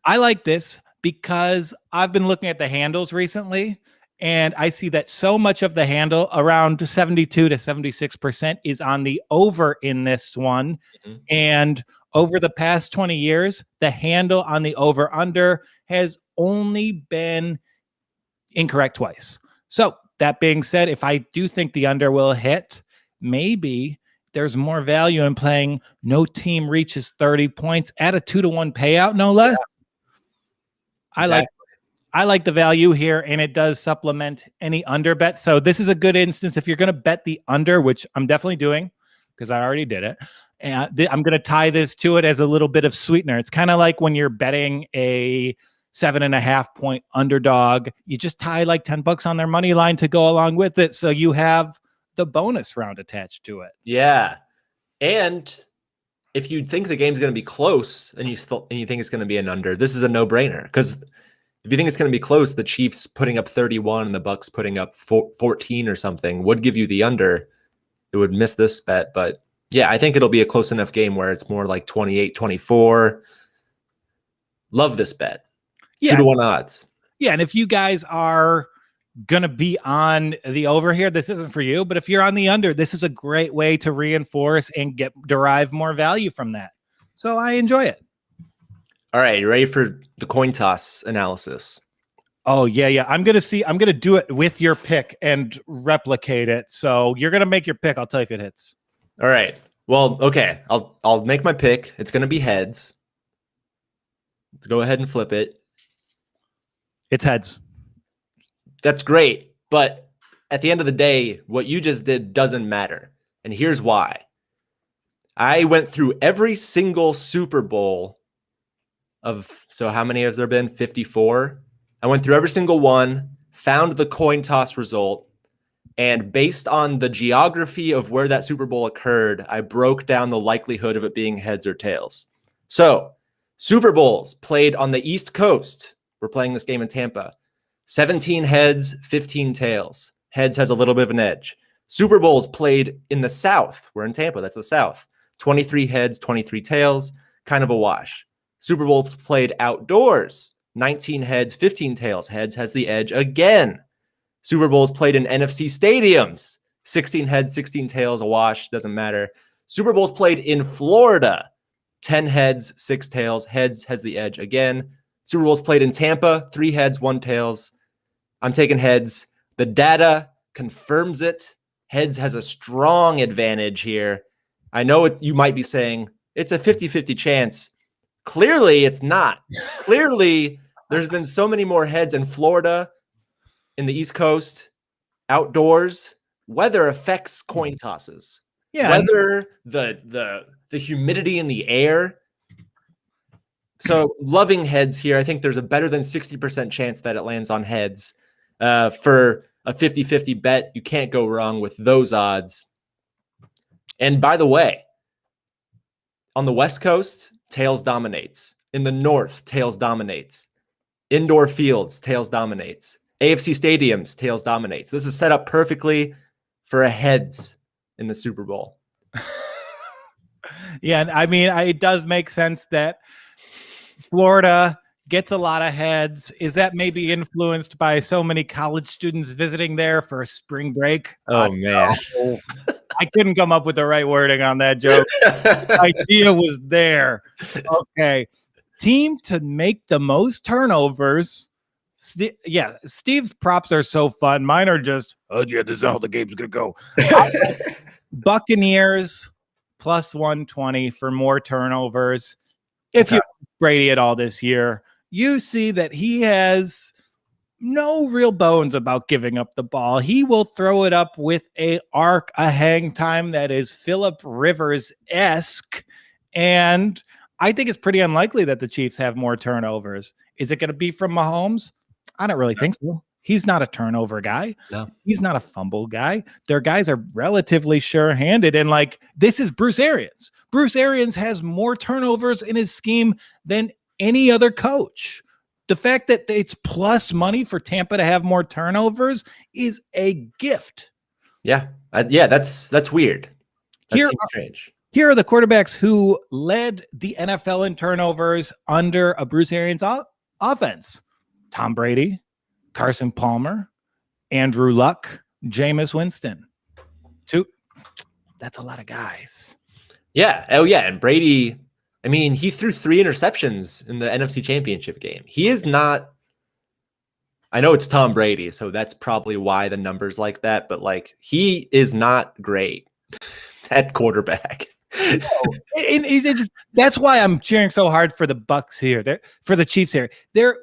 I like this because I've been looking at the handles recently, and I see that so much of the handle, around 72 to 76%, is on the over in this one. Mm-hmm. And over the past 20 years, the handle on the over-under has only been incorrect twice. So that being said, if I do think the under will hit, maybe there's more value in playing no team reaches 30 points at a 2-to-1 payout, no less. Yeah. Exactly. I like the value here, and it does supplement any under bet. So this is a good instance if you're going to bet the under, which I'm definitely doing because I already did it. And I'm going to tie this to it as a little bit of sweetener. It's kind of like when you're betting a 7.5 point underdog, you just tie like $10 on their money line to go along with it. So you have the bonus round attached to it. Yeah. And if you think the game's going to be close and you think it's going to be an under, this is a no-brainer. Because if you think it's going to be close, the Chiefs putting up 31 and the Bucs putting up 14 or something would give you the under. It would miss this bet. But yeah, I think it'll be a close enough game where it's more like 28-24. Love this bet. 2-to-1 odds. Yeah, and if you guys are going to be on the over here, this isn't for you. But if you're on the under, this is a great way to reinforce and derive more value from that. So I enjoy it. All right, you ready for the coin toss analysis? Oh, yeah. I'm going to do it with your pick and replicate it. So you're going to make your pick. I'll tell you if it hits. All right. Well, okay. I'll make my pick. It's going to be heads. Let's go ahead and flip it. It's heads. That's great. But at the end of the day, what you just did doesn't matter. And here's why. I went through every single Super Bowl so how many has there been? 54. I went through every single one, found the coin toss result, and based on the geography of where that Super Bowl occurred, I broke down the likelihood of it being heads or tails. So Super Bowls played on the East Coast. We're playing this game in Tampa. 17 heads, 15 tails. Heads has a little bit of an edge. Super Bowls played in the South. We're in Tampa. That's the South. 23 heads, 23 tails. Kind of a wash. Super Bowls played outdoors. 19 heads, 15 tails. Heads has the edge again. Super Bowls played in NFC stadiums. 16 heads, 16 tails, a wash. Doesn't matter. Super Bowls played in Florida. 10 heads, 6 tails. Heads has the edge again. Super Bowls played in Tampa. 3 heads, 1 tails. I'm taking heads. The data confirms it. Heads has a strong advantage here. I know you might be saying it's a 50-50 chance. Clearly, it's not. Clearly, there's been so many more heads in Florida, in the East Coast, outdoors. Weather affects coin tosses. Yeah. Weather, the humidity in the air. So loving heads here. I think there's a better than 60% chance that it lands on heads. For a 50-50 bet, you can't go wrong with those odds. And by the way, on the West Coast, tails dominates. In the North, tails dominates. Indoor fields, tails dominates. AFC stadiums, tails dominates. This is set up perfectly for a heads in the Super Bowl. Yeah, I mean, it does make sense that Florida gets a lot of heads. Is that maybe influenced by so many college students visiting there for spring break? Oh, man. I couldn't come up with the right wording on that joke. The idea was there. Okay. Team to make the most turnovers. Steve's props are so fun. Mine are just, this is how the game's going to go. Buccaneers plus 120 for more turnovers. If you Brady at all this year, you see that he has no real bones about giving up the ball. He will throw it up with a hang time that is Phillip Rivers-esque. And I think it's pretty unlikely that the Chiefs have more turnovers. Is it going to be from Mahomes? I don't really think so. He's not a turnover guy. No. He's not a fumble guy. Their guys are relatively sure-handed. And this is Bruce Arians. Bruce Arians has more turnovers in his scheme than any other coach. The fact that it's plus money for Tampa to have more turnovers is a gift. Yeah. That's weird. That seems strange. Here are the quarterbacks who led the NFL in turnovers under a Bruce Arians offense. Tom Brady, Carson Palmer, Andrew Luck, Jameis Winston. That's a lot of guys. Yeah. Oh, yeah. And Brady, I mean, he threw 3 interceptions in the NFC Championship game. He is not, I know it's Tom Brady, so that's probably why the number's like that, but he is not great at quarterback. That's why I'm cheering so hard for the Bucs here, for the Chiefs here.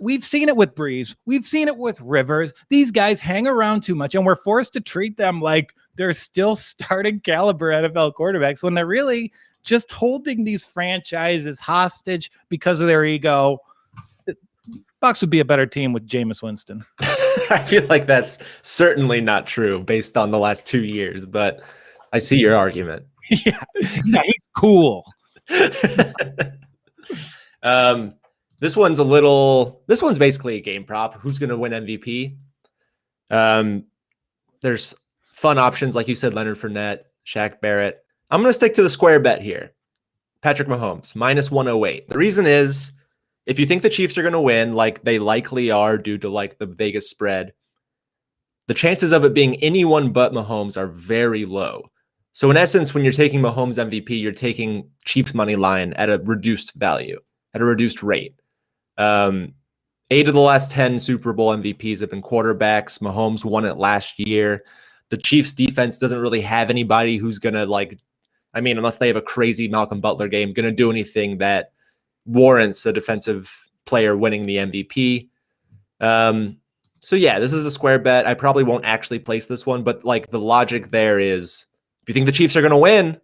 We've seen it with Breeze. We've seen it with Rivers. These guys hang around too much, and we're forced to treat them like they're still starting caliber NFL quarterbacks when they're really just holding these franchises hostage because of their ego. Bucs would be a better team with Jameis Winston. I feel like that's certainly not true based on the last 2 years, but I see your argument. Yeah, he's cool. This one's basically a game prop. Who's going to win MVP? There's fun options, like you said, Leonard Fournette, Shaq Barrett. I'm going to stick to the square bet here. Patrick Mahomes, minus 108. The reason is, if you think the Chiefs are going to win, like they likely are due to the Vegas spread, the chances of it being anyone but Mahomes are very low. So in essence, when you're taking Mahomes MVP, you're taking Chiefs money line at a reduced value, at a reduced rate. 8 of the last 10 Super Bowl MVPs have been quarterbacks. Mahomes won it last year. The Chiefs defense doesn't really have anybody who's going to unless they have a crazy Malcolm Butler game, going to do anything that warrants a defensive player winning the MVP. So yeah, this is a square bet. I probably won't actually place this one, but the logic there is, if you think the Chiefs are going to win,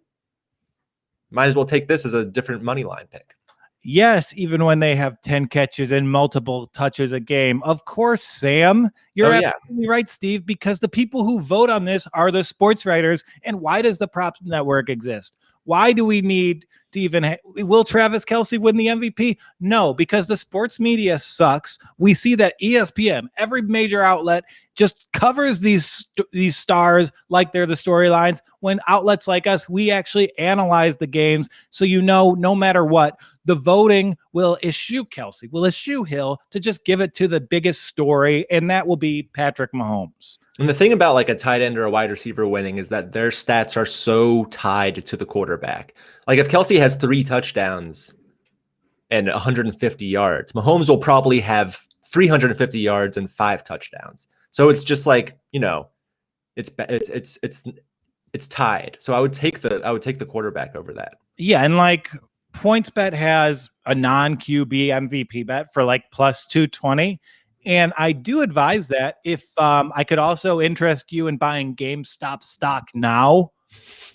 might as well take this as a different money line pick. Yes, even when they have 10 catches and multiple touches a game. Of course, Sam, you're absolutely right, Steve, because the people who vote on this are the sports writers. And why does the Props Network exist? Why do we need to even will Travis Kelce win the MVP? No, because the sports media sucks. We see that ESPN, every major outlet, just covers these stars like they're the storylines, when outlets like us, we actually analyze the games. So no matter what, the voting will issue Kelce, will issue Hill to just give it to the biggest story, and that will be Patrick Mahomes. And the thing about a tight end or a wide receiver winning is that their stats are so tied to the quarterback. If Kelce has 3 touchdowns and 150 yards, Mahomes will probably have 350 yards and 5 touchdowns. So it's just it's tied. So I would take the quarterback over that. Yeah, and PointsBet has a non-QB MVP bet for like plus 220. And I do advise that if I could also interest you in buying GameStop stock now.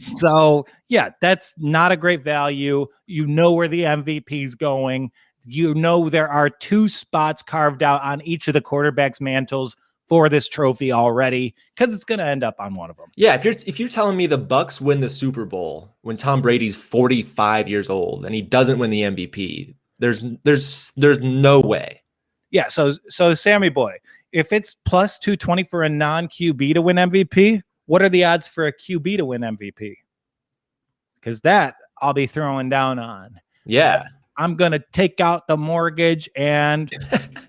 So, yeah, that's not a great value. You know where the MVP is going. You know there are 2 spots carved out on each of the quarterbacks' mantles for this trophy already because it's going to end up on one of them. Yeah, if you're telling me the Bucs win the Super Bowl when Tom Brady's 45 years old and he doesn't win the MVP, there's no way. Yeah, so Sammy boy, if it's plus 220 for a non-QB to win MVP, what are the odds for a QB to win MVP? Because that I'll be throwing down on. Yeah. I'm going to take out the mortgage and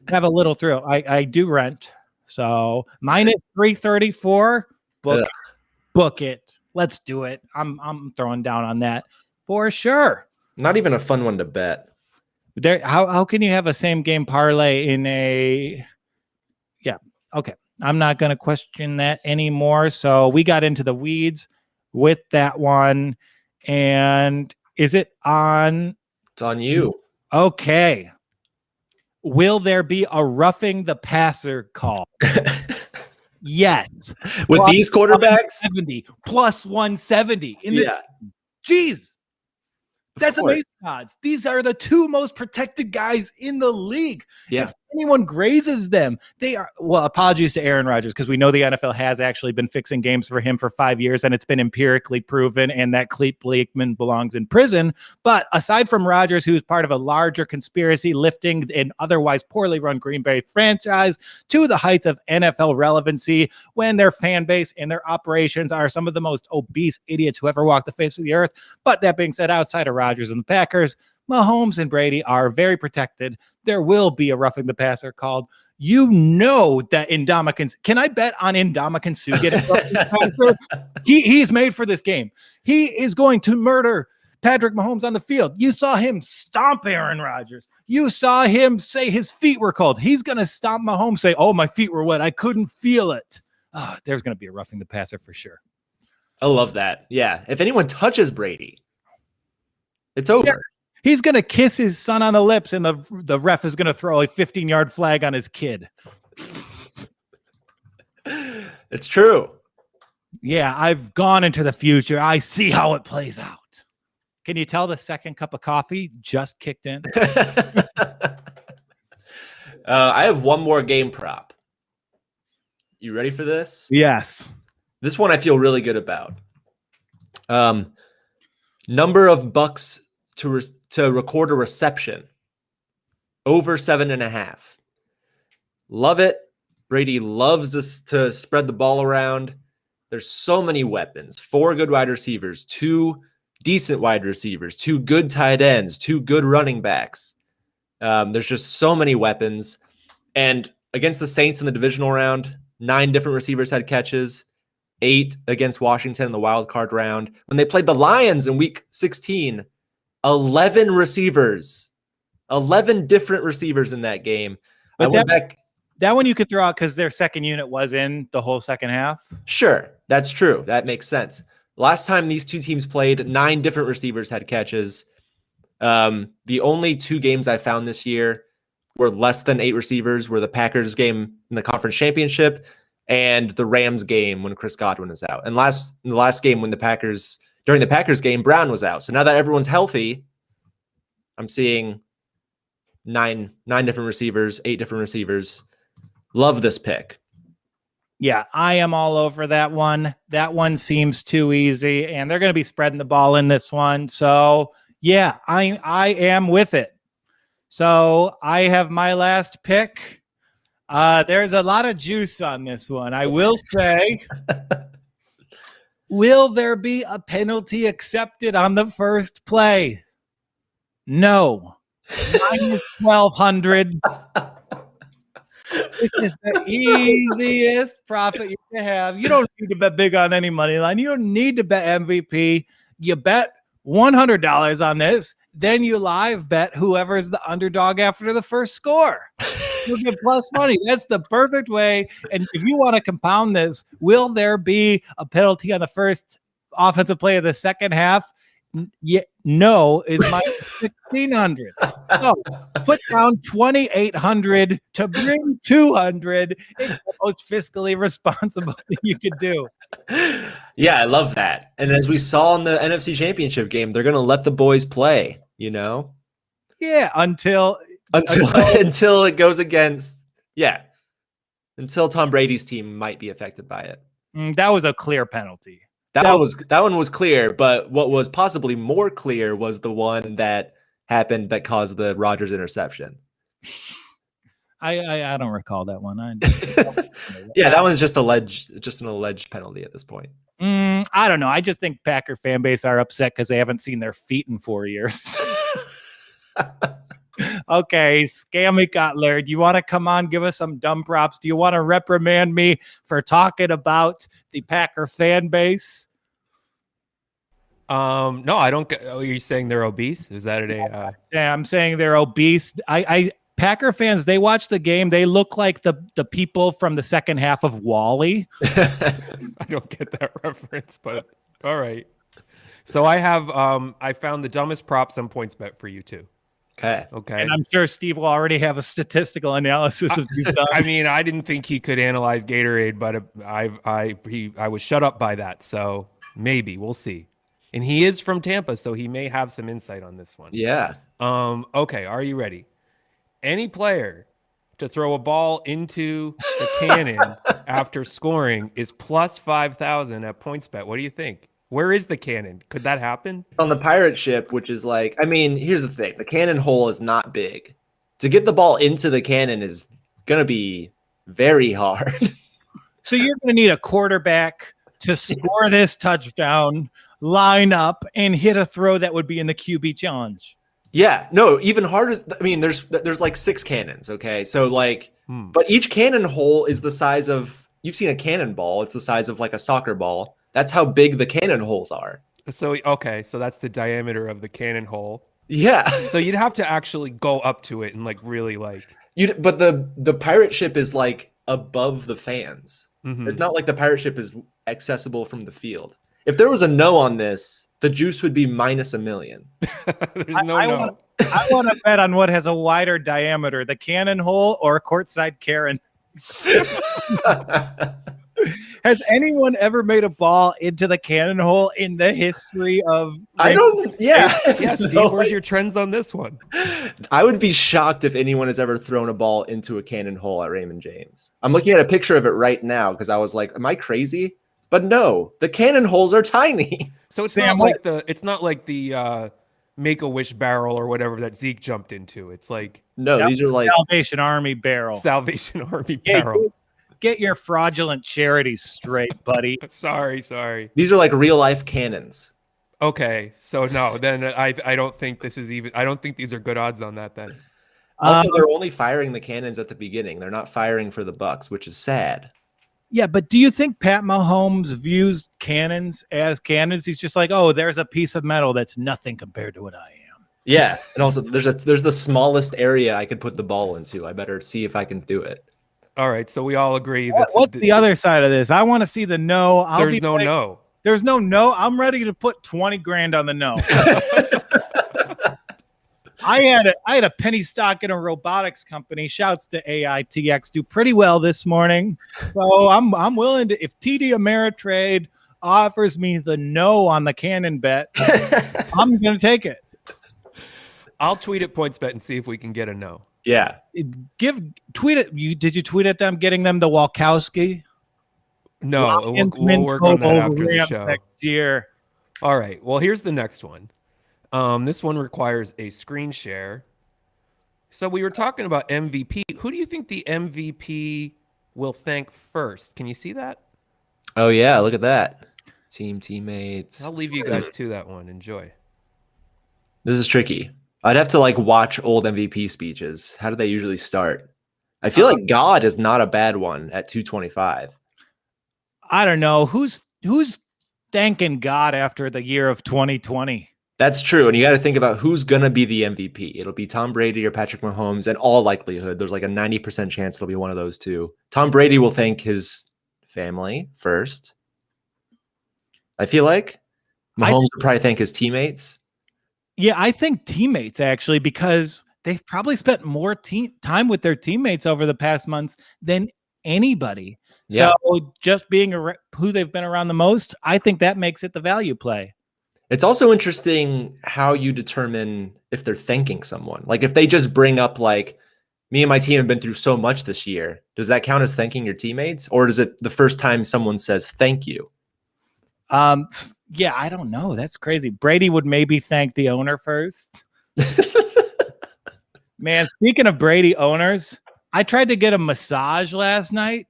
have a little thrill. I do rent. So minus 334, book it. Let's do it. I'm throwing down on that for sure. Not even a fun one to bet. There, how can you have a same game parlay in a? Yeah, okay. I'm not going to question that anymore. So we got into the weeds with that one, and is it on? It's on you. Okay. Will there be a roughing the passer call? Yes. With plus these quarterbacks? 170, plus 170 in this. Jeez. That's amazing odds. These are the 2 most protected guys in the league. Yeah. If anyone grazes them, they are, well, apologies to Aaron Rodgers, because we know the NFL has actually been fixing games for him for 5 years, and it's been empirically proven, and that Clete Blakeman belongs in prison. But aside from Rodgers, who's part of a larger conspiracy lifting an otherwise poorly run Green Bay franchise to the heights of NFL relevancy when their fan base and their operations are some of the most obese idiots who ever walked the face of the earth. But that being said, outside of Rodgers and the Packers, Mahomes and Brady are very protected. There will be a roughing the passer called. You know that Ndamukong. Can I bet on Ndamukong Suh getting roughing the passer? He's made for this game. He is going to murder Patrick Mahomes on the field. You saw him stomp Aaron Rodgers. You saw him say his feet were cold. He's going to stomp Mahomes, say, "Oh, my feet were wet. I couldn't feel it." There's going to be a roughing the passer for sure. I love that. Yeah. If anyone touches Brady, it's over. Yeah. He's going to kiss his son on the lips, and the ref is going to throw a 15-yard flag on his kid. It's true. Yeah, I've gone into the future. I see how it plays out. Can you tell the second cup of coffee just kicked in? I have one more game prop. You ready for this? Yes. This one I feel really good about. Number of Bucs to record a reception over 7.5. Love it. Brady loves us to spread the ball around. There's so many weapons. 4 good wide receivers, 2 decent wide receivers, 2 good tight ends, 2 good running backs. There's just so many weapons. And against the Saints in the divisional round, 9 different receivers had catches. 8 against Washington in the wild card round. When they played the Lions in week 16, 11 receivers, 11 different receivers in that game. But I went back. That one you could throw out because their second unit was in the whole second half. Sure, that's true. That makes sense. Last time these 2 teams played, 9 different receivers had catches. The only 2 games I found this year were less than 8 receivers, were the Packers game in the conference championship and the Rams game when Chris Godwin is out. And in the last game when during the Packers game, Brown was out. So now that everyone's healthy, I'm seeing 9 different receivers, 8 different receivers. Love this pick. Yeah, I am all over that one. That one seems too easy, and they're going to be spreading the ball in this one. So, yeah, I am with it. So I have my last pick. There's a lot of juice on this one. I will say, will there be a penalty accepted on the first play? No. Minus 1,200. This is the easiest profit you can have. You don't need to bet big on any money line. You don't need to bet MVP. You bet $100 on this. Then you live bet whoever's the underdog after the first score. You'll get plus money. That's the perfect way. And if you want to compound this, will there be a penalty on the first offensive play of the second half? Yeah, no is -1,600. So put down 2,800 to bring 200. It's the most fiscally responsible thing you could do. Yeah, I love that. And as we saw in the NFC Championship game, they're going to let the boys play, you know? Yeah, until Until it goes against, until Tom Brady's team might be affected by it. that was a clear penalty. That one was clear, but what was possibly more clear was the one that happened that caused the Rodgers interception. I don't recall that one. Yeah, that one's just an alleged penalty at this point. I don't know. I just think Packer fan base are upset because they haven't seen their feet in 4 years. Okay, Scammy Cutler, do you want to come on, give us some dumb props? Do you want to reprimand me for talking about the Packer fan base? No, I don't. Are you saying they're obese? Is that a? Yeah, I'm saying they're obese. Packer fans, they watch the game. They look like the people from the second half of WALL-E. I don't get that reference, but all right. So I have I found the dumbest props on PointsBet for you too. Okay. And I'm sure Steve will already have a statistical analysis of these. I mean, I didn't think he could analyze Gatorade, but I was shut up by that. So maybe we'll see. And he is from Tampa, so he may have some insight on this one. Yeah. Okay, are you ready? Any player to throw a ball into the cannon after scoring is plus 5,000 at PointsBet. What do you think? Where is the cannon? Could that happen? On the pirate ship, which is like, I mean, here's the thing. The cannon hole is not big. To get the ball into the cannon is going to be very hard. So you're going to need a quarterback to score this touchdown, line up, and hit a throw that would be in the QB challenge. Yeah, no, even harder. I mean, there's like 6 cannons, okay? So like, but each cannon hole is the size of, you've seen a cannonball. It's the size of like a soccer ball. That's how big the cannon holes are. So, okay, so that's the diameter of the cannon hole. Yeah. So you'd have to actually go up to it and like really like. But the pirate ship is like above the fans. Mm-hmm. It's not like the pirate ship is accessible from the field. If there was a no on this, the juice would be -1,000,000. There's no no. I want to bet on what has a wider diameter, the cannon hole or courtside Karen. Has anyone ever made a ball into the cannon hole in the history of? I don't. Yeah, Steve. No, where's your trends on this one? I would be shocked if anyone has ever thrown a ball into a cannon hole at Raymond James. I'm looking at a picture of it right now because I was like, "Am I crazy?" But no, the cannon holes are tiny. So it's not like the Make-A-Wish barrel or whatever that Zeke jumped into. It's like these are like Salvation Army barrel. Salvation Army barrel. Get your fraudulent charities straight, buddy. Sorry. These are like real life cannons. Okay, so no, then I don't think this is even. I don't think these are good odds on that. Then also, they're only firing the cannons at the beginning. They're not firing for the Bucs, which is sad. Yeah, but do you think Pat Mahomes views cannons as cannons? He's just like, oh, there's a piece of metal that's nothing compared to what I am. Yeah, and also there's the smallest area I could put the ball into. I better see if I can do it. All right, so we all agree. What's the other side of this? I want to see the no. There's no no. There's no no. I'm ready to put 20 grand on the no. I had a penny stock in a robotics company. Shouts to AITX, do pretty well this morning. So I'm willing to, if TD Ameritrade offers me the no on the cannon bet, I'm gonna take it. I'll tweet at PointsBet and see if we can get a no. Yeah. Tweet it. Did you tweet at them getting them the Walkowski? No, we'll work on that after the show. Next year. All right. Well, here's the next one. This one requires a screen share. So we were talking about MVP. Who do you think the MVP will thank first? Can you see that? Oh, yeah. Look at that. Teammates. I'll leave you guys to that one. Enjoy. This is tricky. I'd have to like watch old MVP speeches. How do they usually start? I feel like God is not a bad one at 225. I don't know. Who's thanking God after the year of 2020? That's true. And you got to think about who's going to be the MVP. It'll be Tom Brady or Patrick Mahomes. In all likelihood, there's like a 90% chance it'll be one of those two. Tom Brady will thank his family first, I feel like. Mahomes would probably thank his teammates. Yeah, I think teammates actually, because they've probably spent more time with their teammates over the past months than anybody. Yeah. So just being who they've been around the most, I think that makes it the value play. It's also interesting how you determine if they're thanking someone. Like if they just bring up like, me and my team have been through so much this year, does that count as thanking your teammates? Or is it the first time someone says thank you? Yeah, I don't know. That's crazy. Brady would maybe thank the owner first. Man, speaking of Brady owners, I tried to get a massage last night.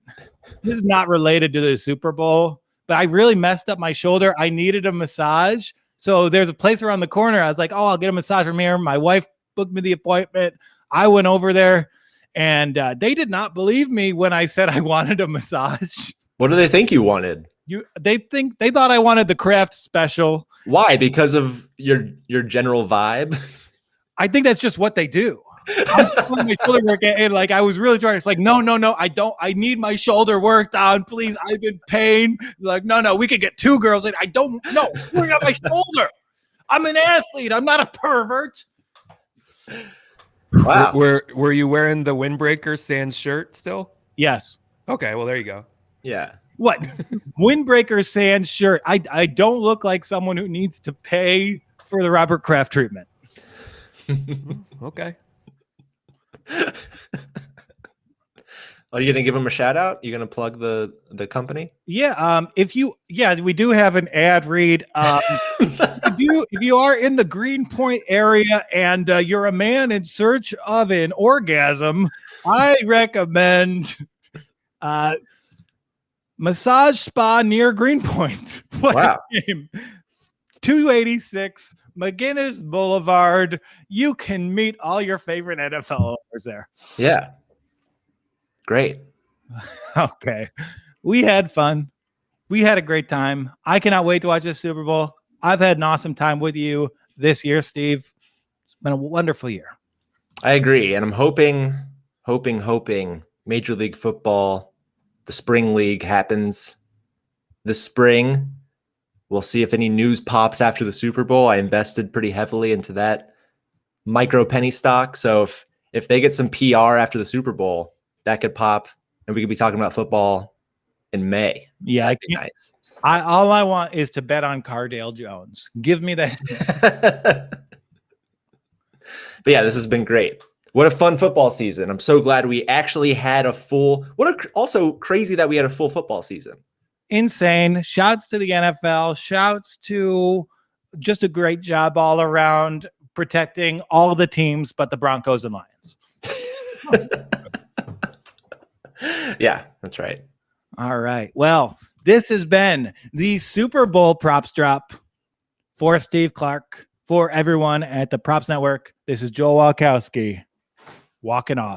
This is not related to the Super Bowl, but I really messed up my shoulder. I needed a massage. So there's a place around the corner. I was like, oh, I'll get a massage from here. My wife booked me the appointment. I went over there, and they did not believe me when I said I wanted a massage. What do they think you wanted? They thought I wanted the craft special. Why? Because of your general vibe? I think that's just what they do. I'm doing my shoulder work, and like I was really trying. It's like, no, I don't. I need my shoulder worked on, please. I'm in pain. Like, no, we could get two girls. And I don't know. Work on my shoulder. I'm an athlete. I'm not a pervert. Wow. Were you wearing the Windbreaker Sans shirt still? Yes. Okay, well there you go. Yeah. What? Windbreaker Sans shirt. I don't look like someone who needs to pay for the Robert Kraft treatment. Okay. Are you gonna give them a shout out? You gonna plug the company? Yeah. We do have an ad read. If you are in the Greenpoint area and you're a man in search of an orgasm, I recommend Massage Spa near Greenpoint. Wow. 286 McGinnis Boulevard. You can meet all your favorite NFL owners there. Yeah. Great. Okay. We had fun. We had a great time. I cannot wait to watch this Super Bowl. I've had an awesome time with you this year, Steve. It's been a wonderful year. I agree. And I'm hoping Major League Football, the spring league happens this spring. We'll see if any news pops after the Super Bowl. I invested pretty heavily into that micro penny stock. So if they get some PR after the Super Bowl, that could pop and we could be talking about football in May. Yeah, that'd be nice. All I want is to bet on Cardale Jones. Give me that. But yeah, this has been great. What a fun football season. I'm so glad we actually had also crazy that we had a full football season. Insane. Shouts to the NFL. Shouts to just a great job all around protecting all the teams but the Broncos and Lions. Yeah, that's right. All right. Well, this has been the Super Bowl Props Drop for Steve Clark, for everyone at the Props Network. This is Joel Walkowski walking off.